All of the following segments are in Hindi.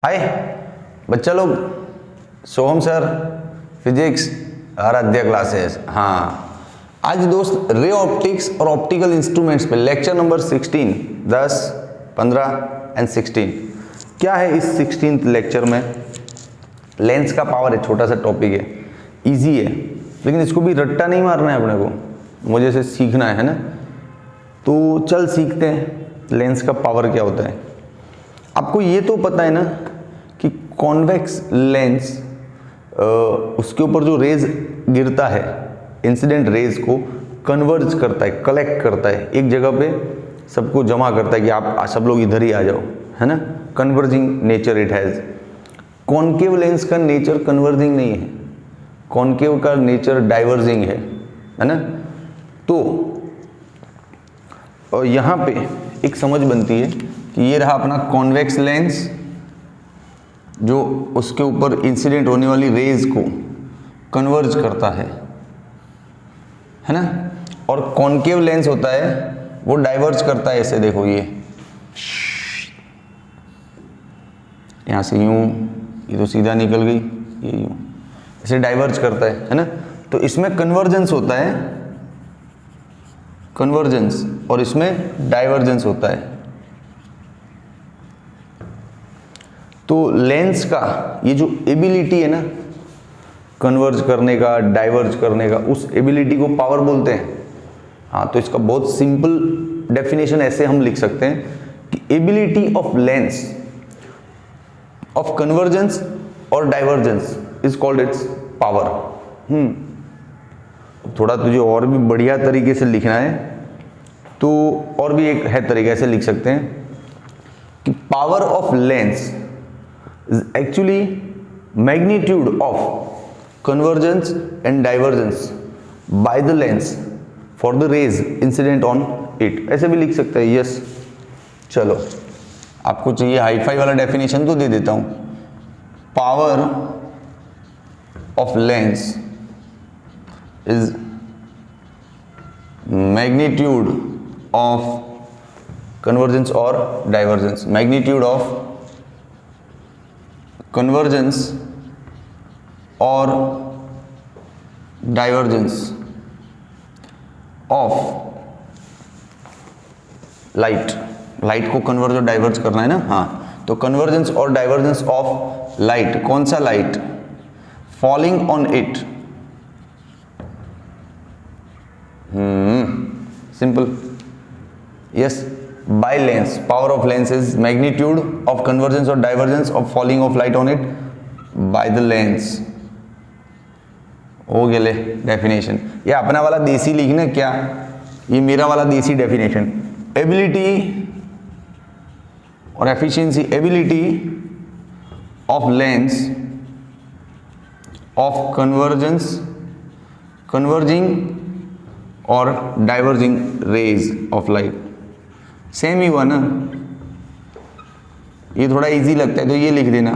हाय बच्चा लोग, सोहम सर, फिजिक्स आराध्या क्लासेस। हाँ, आज दोस्त रे ऑप्टिक्स और ऑप्टिकल इंस्ट्रूमेंट्स पे लेक्चर नंबर 16, 10, 15 एंड 16। क्या है इस 16th लेक्चर में? लेंस का पावर है, छोटा सा टॉपिक है, इजी है, लेकिन इसको भी रट्टा नहीं मारना है अपने को, मुझे इसे सीखना है ना। तो चल सीखते हैं लेंस का पावर क्या होता है। आपको ये तो पता है ना कि कॉन्वेक्स लेंस उसके ऊपर जो रेज गिरता है, इंसिडेंट रेज को कन्वर्ज करता है, कलेक्ट करता है, एक जगह पे सबको जमा करता है कि आप सब लोग इधर ही आ जाओ, है ना। Converging nature it has. Concave lens का नेचर कन्वर्जिंग नहीं है, कॉनकेव का नेचर डाइवर्जिंग है ना। तो और यहाँ पे एक समझ बनती है कि ये रहा अपना कॉन्वेक्स लेंस जो उसके ऊपर इंसिडेंट होने वाली रेज को कन्वर्ज करता है ना। और कॉनकेव लेंस होता है वो डाइवर्ज करता है, ऐसे देखो ये यहाँ से यूं, ये तो सीधा निकल गई, ये यूं, ऐसे डाइवर्ज करता है ना। तो इसमें कन्वर्जेंस होता है, कन्वर्जेंस, और इसमें डाइवर्जेंस होता है। तो लेंस का ये जो एबिलिटी है ना, कन्वर्ज करने का, डाइवर्ज करने का, उस एबिलिटी को पावर बोलते हैं। हाँ, तो इसका बहुत सिंपल डेफिनेशन ऐसे हम लिख सकते हैं कि ability of lens of convergence और divergence is called its power. थोड़ा तुझे और भी बढ़िया तरीके से लिखना है तो और भी एक है तरीका, ऐसे लिख सकते हैं कि power of lens is actually magnitude of convergence and divergence by the lens for the rays incident on it। ऐसे भी लिख सकते हैं। यस, चलो आपको चाहिए हाईफाई वाला डेफिनेशन तो दे देता हूं। Power of lens is magnitude of convergence और डाइवर्जेंस, मैग्नीट्यूड ऑफ कन्वर्जेंस और डाइवर्जेंस ऑफ लाइट। लाइट को कन्वर्ज और डाइवर्ज करना है ना। हाँ, तो कन्वर्जेंस और डाइवर्जेंस ऑफ लाइट, कौन सा light? Falling on it. Simple. Yes, by lens, power of lens is magnitude of convergence or divergence of falling of light on it by the lens। हो गया ले डेफिनेशन। ये अपना वाला देसी लिखना क्या, ये मेरा वाला देसी डेफिनेशन। एबिलिटी और efficiency, ability of lens of convergence, converging और diverging rays of light. Same ही हुआ ना, ये थोड़ा इजी लगता है तो ये लिख देना,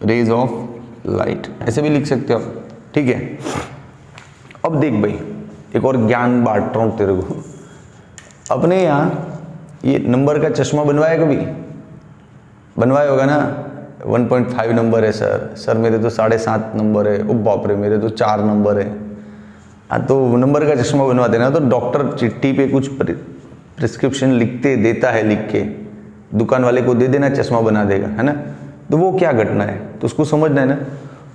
रेज ऑफ लाइट, ऐसे भी लिख सकते हो आप, ठीक है। अब देख भाई, एक और ज्ञान बांट रहा हूं तेरे को। अपने यहाँ ये नंबर का चश्मा बनवाया कभी? बनवाया होगा ना। 1.5 नंबर है सर, सर मेरे तो 7.5 नंबर है, ओ बाप रे मेरे तो 4 नंबर है। हाँ, तो नंबर का चश्मा बनवाते ना तो डॉक्टर चिट्ठी पे कुछ प्रिस्क्रिप्शन लिखते देता है, लिख के दुकान वाले को दे देना, चश्मा बना देगा, है ना। तो वो क्या घटना है तो उसको समझना है ना।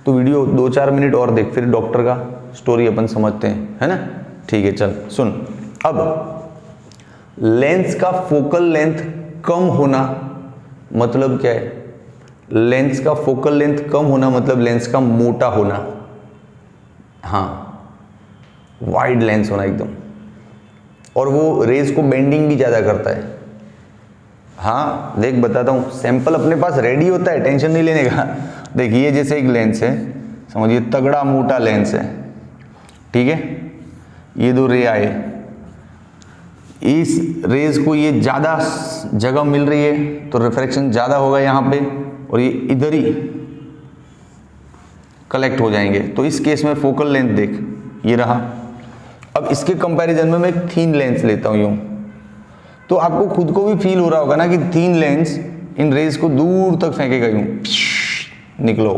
तो वीडियो 2-4 मिनट और देख, फिर डॉक्टर का स्टोरी अपन समझते हैं, है ना। ठीक है, चल सुन। अब लेंस का फोकल लेंथ कम होना मतलब क्या है? लेंस का फोकल लेंथ कम होना मतलब लेंस का मोटा होना। हाँ, वाइड लेंस होना एकदम, और वो रेज को बेंडिंग भी ज़्यादा करता है। हाँ देख, बताता हूँ, सैंपल अपने पास रेडी होता है, टेंशन नहीं लेने का। देखिए जैसे एक लेंस है, समझिए तगड़ा मोटा लेंस है, ठीक है। ये दो रे आए, इस रेज को ये ज़्यादा जगह मिल रही है तो रिफ्रैक्शन ज़्यादा होगा यहाँ पे, और ये इधर ही कलेक्ट हो जाएंगे। तो इस केस में फोकल लेंथ देख, ये रहा। अब इसके कंपैरिजन में मैं एक थीन लेंस लेता हूं यूं, तो आपको खुद को भी फील हो रहा होगा ना कि थीन लेंस इन रेज को दूर तक फेंकेगा, यूं निकलो।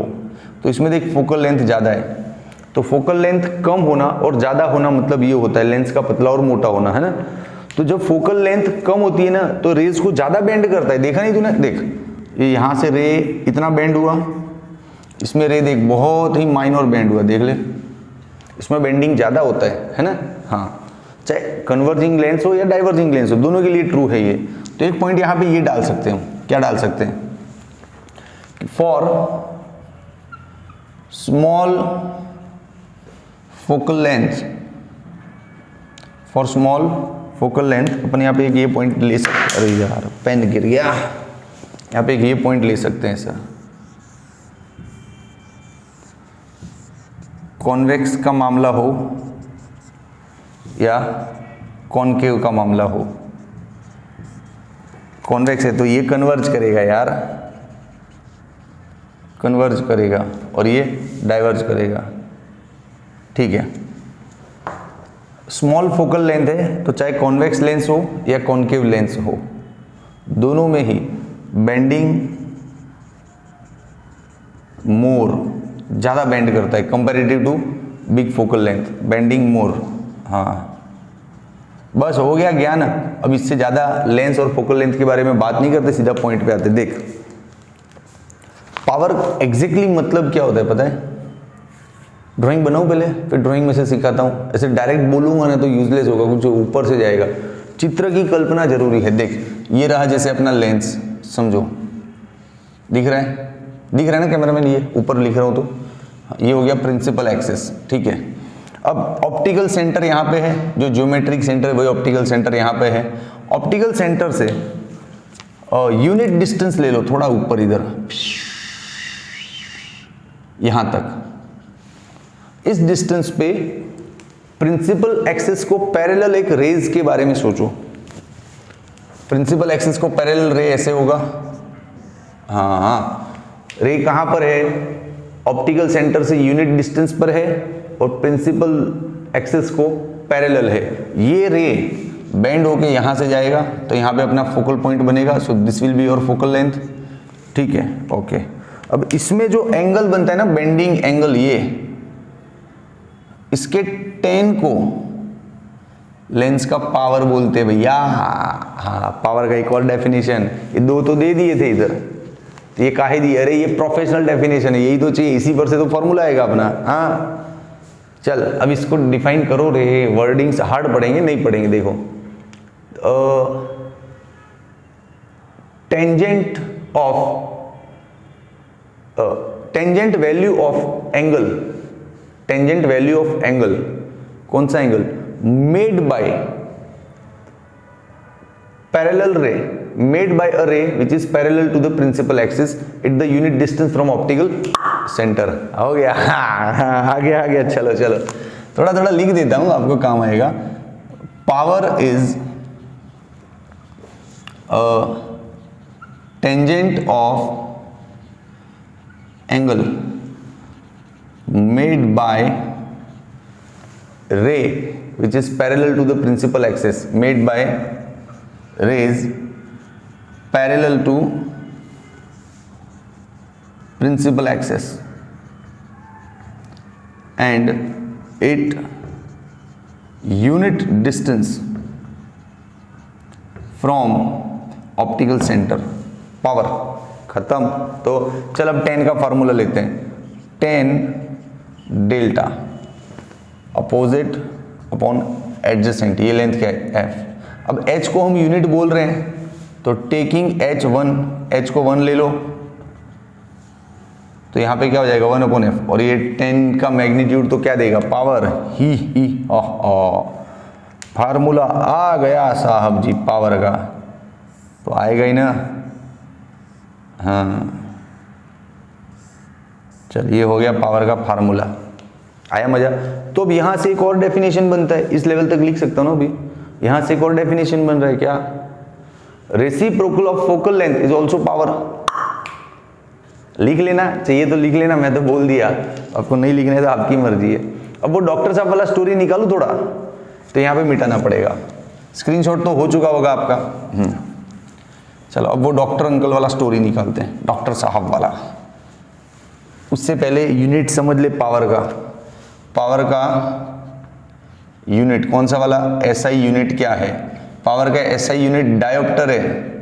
तो इसमें देख फोकल लेंथ ज़्यादा है, तो फोकल लेंथ कम होना और ज़्यादा होना मतलब ये होता है लेंस का पतला और मोटा होना, है ना। तो जब फोकल लेंथ कम होती है ना तो रेज को ज़्यादा बेंड करता है। देखा नहीं तूने, देख ये यहाँ से रे इतना बेंड हुआ, इसमें रे देख बहुत ही माइनर बेंड हुआ, देख ले, इसमें बेंडिंग ज़्यादा होता है ना। हाँ, चाहे कन्वर्जिंग लेंस हो या डाइवर्जिंग लेंस हो, दोनों के लिए ट्रू है ये। तो एक पॉइंट यहाँ पे ये डाल सकते हैं, क्या डाल सकते हैं, for small focal length, for small focal length अपन यहाँ पे एक ये पॉइंट ले सकते, अरे यार पेन गिर गया, यहाँ पे एक ये पॉइंट ले सकते हैं सर, कॉन्वेक्स का मामला हो या कॉनकेव का मामला हो। कॉन्वेक्स है तो ये कन्वर्ज करेगा यार, कन्वर्ज करेगा, और ये डाइवर्ज करेगा, ठीक है। स्मॉल फोकल लेंथ है तो चाहे कॉन्वेक्स लेंस हो या कॉनकेव लेंस हो, दोनों में ही बेंडिंग मोर, ज़्यादा बेंड करता है comparative to big focal length, bending more. हाँ बस हो गया ज्ञान। अब इससे ज़्यादा लेंस और फोकल लेंथ के बारे में बात नहीं करते, सीधा पॉइंट पे आते। देख पावर एग्जैक्टली मतलब क्या होता है पता है, ड्राइंग बनाऊं पहले फिर ड्राइंग में से सिखाता हूँ, ऐसे डायरेक्ट बोलूंगा ना तो यूजलेस होगा, कुछ ऊपर से जाएगा। चित्र की कल्पना जरूरी है। देख ये रहा जैसे अपना लेंस, समझो दिख रहा है, दिख रहा है ना कैमरा मैन, ये ऊपर लिख रहा हूँ तो ये हो गया प्रिंसिपल एक्सिस, ठीक है। अब ऑप्टिकल सेंटर यहाँ पे है, जो ज्योमेट्रिक सेंटर है वही ऑप्टिकल सेंटर यहाँ पे है। ऑप्टिकल सेंटर से यूनिट डिस्टेंस ले लो थोड़ा ऊपर इधर, यहां तक। इस डिस्टेंस पे प्रिंसिपल एक्सिस को पैरेलल एक रेज के बारे में सोचो। प्रिंसिपल एक्सिस को पैरेलल रे ऐसे होगा, हाँ रे कहां पर है, ऑप्टिकल सेंटर से यूनिट डिस्टेंस पर है और प्रिंसिपल एक्सिस को पैरेलल है। ये रे बेंड होके यहां से जाएगा तो यहां पे अपना फोकल पॉइंट बनेगा, so this will be your focal length, ठीक है, ओके। अब इसमें जो एंगल बनता है ना बेंडिंग एंगल, ये इसके tan को लेंस का पावर बोलते हैं भैया। हाँ पावर का एक और डेफिनेशन, ये दो तो दे दिए थे इधर, तो ये काहे दिए, अरे ये प्रोफेशनल डेफिनेशन है, यही तो चाहिए, इसी पर से तो फॉर्मूला आएगा अपना। हाँ चल अब इसको डिफाइन करो रे, वर्डिंग्स हार्ड पढ़ेंगे नहीं पढ़ेंगे, देखो tangent of tangent value of angle, tangent value of angle, कौन सा angle, made by parallel ray, made by a ray which is parallel to the principal axis at the unit distance from optical centre. हो गया, आ गया, चलो चलो थोड़ा थोड़ा लिख देता हूं, आपको काम आएगा। Power is tangent of angle made by ray which is parallel to the principal axis, made by rays parallel to principal axis, and it unit distance from optical center, power खत्म। तो चल अब tan का फॉर्मूला लेते हैं, tan delta opposite upon adjacent, ये लेंथ क्या है f। अब h को हम यूनिट बोल रहे हैं तो टेकिंग h1, h को 1 ले लो तो यहाँ पे क्या हो जाएगा 1 अपॉन f, और ये 10 का मैग्नीट्यूड तो क्या देगा, पावर ही फार्मूला आ गया साहब जी पावर का, तो आएगा ही ना। हाँ चल ये हो गया पावर का फार्मूला, आया मजा। तो अब यहां से एक और डेफिनेशन बनता है, इस लेवल तक लिख सकता हूं ना अभी, यहां से एक और डेफिनेशन बन रहा है क्या, reciprocal of focal length is also power. लिख लेना चाहिए तो लिख लेना, मैं तो बोल दिया, आपको नहीं लिखना है तो आपकी मर्जी है। अब वो डॉक्टर साहब वाला स्टोरी निकालू थोड़ा, तो यहाँ पे मिटाना पड़ेगा, स्क्रीनशॉट तो हो चुका होगा आपका। चलो अब वो डॉक्टर अंकल वाला स्टोरी निकालते हैं, डॉक्टर साहब वाला। उससे पहले यूनिट समझ ले पावर का। पावर का यूनिट कौन सा वाला, एसआई यूनिट क्या है? पावर का एसआई यूनिट डायोप्टर है।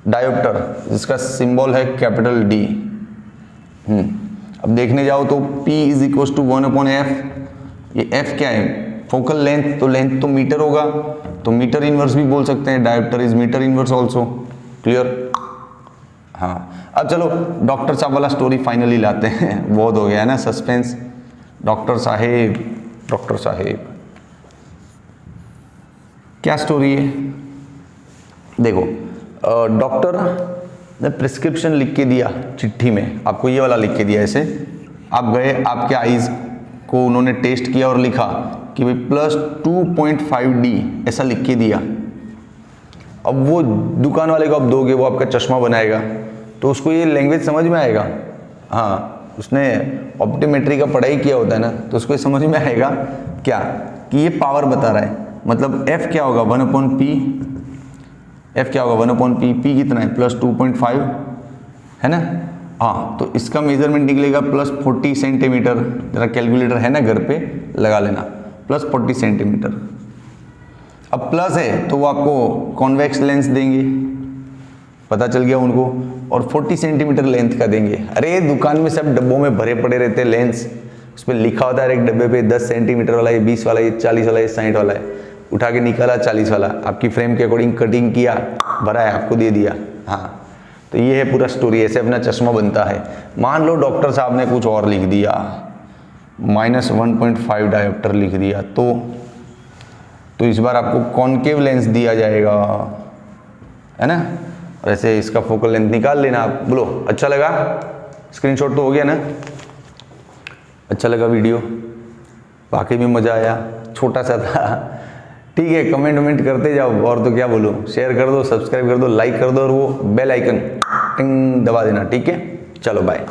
डायोप्टर जिसका सिंबल है कैपिटल डी। अब देखने जाओ तो P is equal to 1/f। ये f क्या है? फोकल लेंथ, तो लेंथ तो मीटर होगा, तो मीटर इनवर्स भी बोल सकते हैं, dioptre is metre inverse also. Clear? हाँ, अब चलो डॉक्टर साहब वाला स्टोरी फाइनली लाते हैं। बहुत हो गया है ना सस्पेंस। डॉक्टर साहेब, डॉक्टर साहेब क्या स्टोरी है? देखो, डॉक्टर ने प्रिस्क्रिप्शन लिख के दिया चिट्ठी में, आपको ये वाला लिख के दिया ऐसे। आप गए, आपके आईज को उन्होंने टेस्ट किया और लिखा कि भाई +2.5D ऐसा लिख के दिया। अब वो दुकान वाले को आप दोगे, वो आपका चश्मा बनाएगा, तो उसको ये लैंग्वेज समझ में आएगा। हाँ, उसने ऑप्टोमेट्री का पढ़ाई किया होता है ना, तो उसको ये समझ में आएगा क्या कि ये पावर बता रहा है। मतलब F क्या होगा 1/P, F क्या होगा 1/P, P कितना है +2.5 है ना। हाँ, तो इसका मेजरमेंट निकलेगा +40 सेंटीमीटर। जरा कैलकुलेटर है ना घर पे, लगा लेना, +40 सेंटीमीटर। अब प्लस है तो वो आपको कॉन्वेक्स लेंस देंगे, पता चल गया उनको, और 40 सेंटीमीटर लेंथ का देंगे। अरे दुकान में सब डब्बों में भरे पड़े रहते हैं लेंस, उस पर लिखा होता है एक डब्बे पे 10 सेंटीमीटर वाला, ये 20 वाला, ये 40 वाला, ये 60 वाला है। उठा के निकाला 40 वाला, आपकी फ्रेम के अकॉर्डिंग कटिंग किया, भरा है, आपको दे दिया। हाँ, तो ये है पूरा स्टोरी, ऐसे अपना चश्मा बनता है। मान लो डॉक्टर साहब ने कुछ और लिख दिया, -1.5 डायोप्टर लिख दिया, तो इस बार आपको कॉनकेव लेंस दिया जाएगा, है ना। और ऐसे इसका फोकल लेंथ निकाल लेना आप। बोलो अच्छा लगा? स्क्रीनशॉट तो हो गया ना? अच्छा लगा वीडियो? वाकई में मज़ा आया? छोटा सा था, ठीक है। कमेंट वमेंट करते जाओ, और तो क्या बोलूँ, शेयर कर दो, सब्सक्राइब कर दो, लाइक कर दो, और वो बेल आइकन टिंग दबा देना, ठीक है। चलो बाय।